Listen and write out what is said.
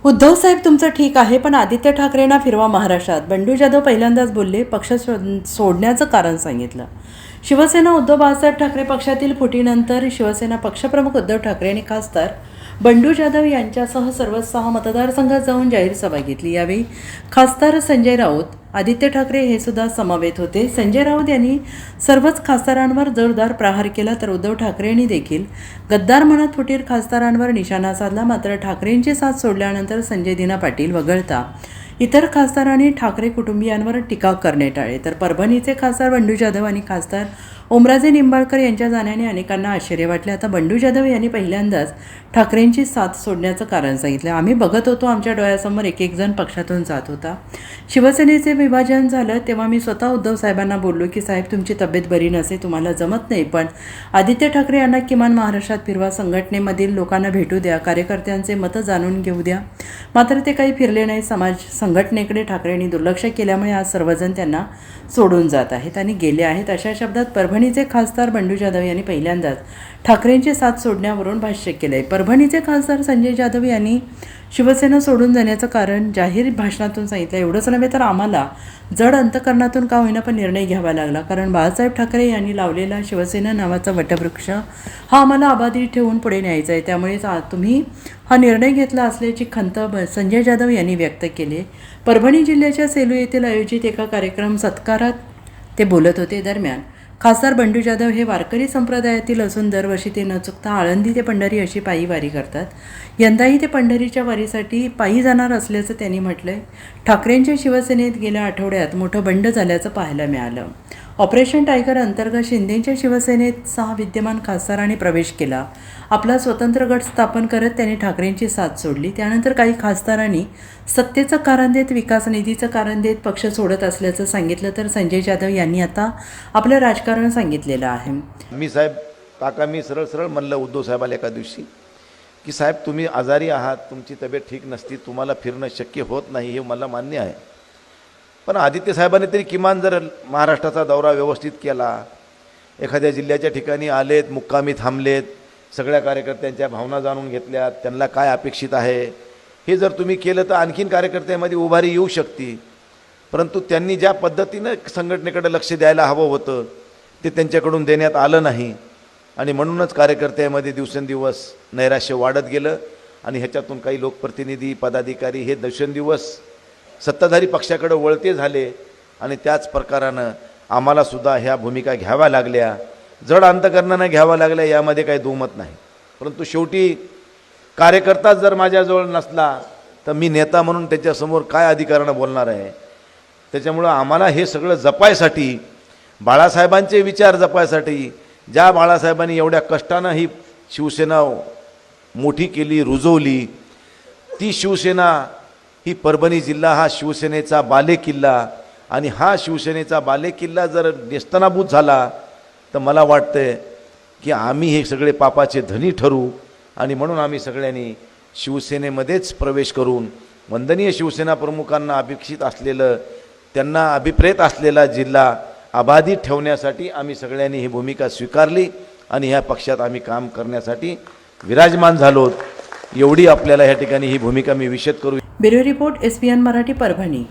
उद्धव साहेब तुमचं ठीक आहे, पण आदित्य ठाकरेंना फिरवा महाराष्ट्रात. बंडू जाधव पहिल्यांदाच बोलले, पक्ष सोडण्याचं कारण सांगितलं. शिवसेना उद्धव बाळासाहेब ठाकरे पक्षातील फुटीनंतर शिवसेना पक्षप्रमुख उद्धव ठाकरे आणि खासदार बंडू जाधव यांच्यासह सर्व 6 मतदारसंघात जाऊन जाहीर सभा घेतली. यावेळी खासदार संजय राऊत, आदित्य ठाकरे हे सुद्धा समवेत होते. संजय राऊत यांनी सर्वच खासदारांवर जोरदार प्रहार केला, तर उद्धव ठाकरेंनी देखील गद्दार म्हणत फुटीर खासदारांवर निशाणा साधला. मात्र ठाकरेंची साथ सोडल्यानंतर संजय दिना पाटील वगळता इतर खासदारांनी ठाकरे कुटुंबियांवर टीका करणे टाळले. तर परभणीचे खासदार बंडू जाधव आणि खासदार ओमराजे निंबाळकर यांच्या जाण्याने अनेकांना आश्चर्य वाटले. आता बंडू जाधव यांनी पहिल्यांदाच ठाकरेंची साथ सोडण्याचं कारण सांगितलं. आम्ही बघत होतो, आमच्या डोळ्यासमोर एक जण पक्षातून जात होता. शिवसेनेचे विभाजन झालं तेव्हा मी स्वतः उद्धव साहेबांना बोललो की साहेब, तुमची तब्येत बरी नसे, तुम्हाला जमत नाही, पण आदित्य ठाकरे यांना किमान महाराष्ट्रात फिरवा, संघटनेमधील लोकांना भेटू द्या, कार्यकर्त्यांचे मतं जाणून घेऊ द्या. मात्र ते काही फिरले नाही. संघटनेकडे ठाकरेंनी दुर्लक्ष केल्यामुळे आज सर्वजण त्यांना सोडून जात आहेत आणि गेले आहेत. अशा शब्दात परभणीचे खासदार बंडू जाधव यांनी पहिल्यांदाच ठाकरेंची साथ सोडण्यावरून भाष्य केलं आहे. परभणीचे खासदार संजय जाधव यांनी शिवसेना सोडून जाण्याचं कारण जाहीर भाषणातून सांगितलं. एवढंच नव्हे तर आम्हाला जड अंतकरणातून का होईना पण निर्णय घ्यावा लागला, कारण बाळासाहेब ठाकरे यांनी लावलेला शिवसेना नावाचा वटवृक्ष हा आम्हाला अबाधित ठेवून पुढे न्यायचा आहे. त्यामुळेच तुम्ही हा निर्णय घेतला असल्याची खंत संजय जाधव यांनी व्यक्त केली. परभणी जिल्ह्याच्या सेलू येथील आयोजित एका कार्यक्रम सत्कारात ते बोलत होते. दरम्यान खासदार बंडू जाधव हे वारकरी संप्रदायातील असून दरवर्षी ते न चुकता आळंदी ते पंढरी अशी पायी वारी करतात. यंदाही ते पंढरीच्या वारीसाठी पायी जाणार असल्याचं त्यांनी म्हटलंय. ठाकरेंच्या शिवसेनेत गेल्या आठवड्यात मोठं बंड झाल्याचं पाहायला मिळालं. ऑपरेशन टायगर अंतर्गत शिंदेच्या शिवसेनेत 6 विद्यमान खासदारांनी प्रवेश केला. आपला स्वतंत्र गट स्थापन करत त्यांनी ठाकरेंची साथ सोडली. त्यानंतर काही खासदारांनी सत्तेचं कारण देत, विकास निधीचं कारण देत पक्ष सोडत असल्याचं सांगितलं. तर संजय जाधव यांनी आता आपलं राजकारण सांगितलेलं आहे. मी सरळ म्हणलं उद्धव साहेबाला एका दिवशी की साहेब, तुम्ही आजारी आहात, तुमची तब्येत ठीक नसती, तुम्हाला फिरणं शक्य होत नाही, हे मला मान्य आहे. पण आदित्य साहेबांनी तरी किमान जर महाराष्ट्राचा दौरा व्यवस्थित केला, एखाद्या जिल्ह्याच्या ठिकाणी आलेत, मुक्कामी थांबलेत, सगळ्या कार्यकर्त्यांच्या भावना जाणून घेतल्यात, त्यांना काय अपेक्षित आहे हे जर तुम्ही केलं तर आणखीन कार्यकर्त्यांमध्ये उभारी येऊ शकते. परंतु त्यांनी ज्या पद्धतीनं संघटनेकडे लक्ष द्यायला हवं होतं ते त्यांच्याकडून देण्यात आलं नाही आणि म्हणूनच कार्यकर्त्यांमध्ये दिवसेंदिवस नैराश्य वाढत गेलं आणि ह्याच्यातून काही लोकप्रतिनिधी, पदाधिकारी हे दिवसेंदिवस सत्ताधारी पक्षाकडे वळते झाले आणि त्याच प्रकारानं आम्हालासुद्धा ह्या भूमिका घ्याव्या लागल्या, जड अंतकरणानं घ्याव्या लागल्या, यामध्ये काही दुमत नाही. परंतु शेवटी कार्यकर्ताच जर माझ्याजवळ नसला तर मी नेता म्हणून त्याच्यासमोर काय अधिकारानं बोलणार आहे. त्याच्यामुळं आम्हाला हे सगळं जपायसाठी, बाळासाहेबांचे विचार जपायसाठी, ज्या बाळासाहेबांनी एवढ्या कष्टानं ही शिवसेना मोठी केली, रुजवली, ती शिवसेना, ही परभणी जिल्हा हा शिवसेनेचा बालेकिल्ला आणि हा शिवसेनेचा बालेकिल्ला जर नेस्तनाबूत झाला तर मला वाटतं की आम्ही हे सगळे पापाचे धनी ठरू आणि म्हणून आम्ही सगळ्यांनी शिवसेनेमध्येच प्रवेश करून वंदनीय शिवसेना प्रमुखांना अपेक्षित असलेलं, त्यांना अभिप्रेत असलेला जिल्हा अबाधित ठेवण्यासाठी आम्ही सगळ्यांनी ही भूमिका स्वीकारली आणि ह्या पक्षात आम्ही काम करण्यासाठी विराजमान झालो. एवढी आपल्याला ह्या ठिकाणी ही भूमिका मी विशद करू. Bureau report, SBN Marathi, Parbhani.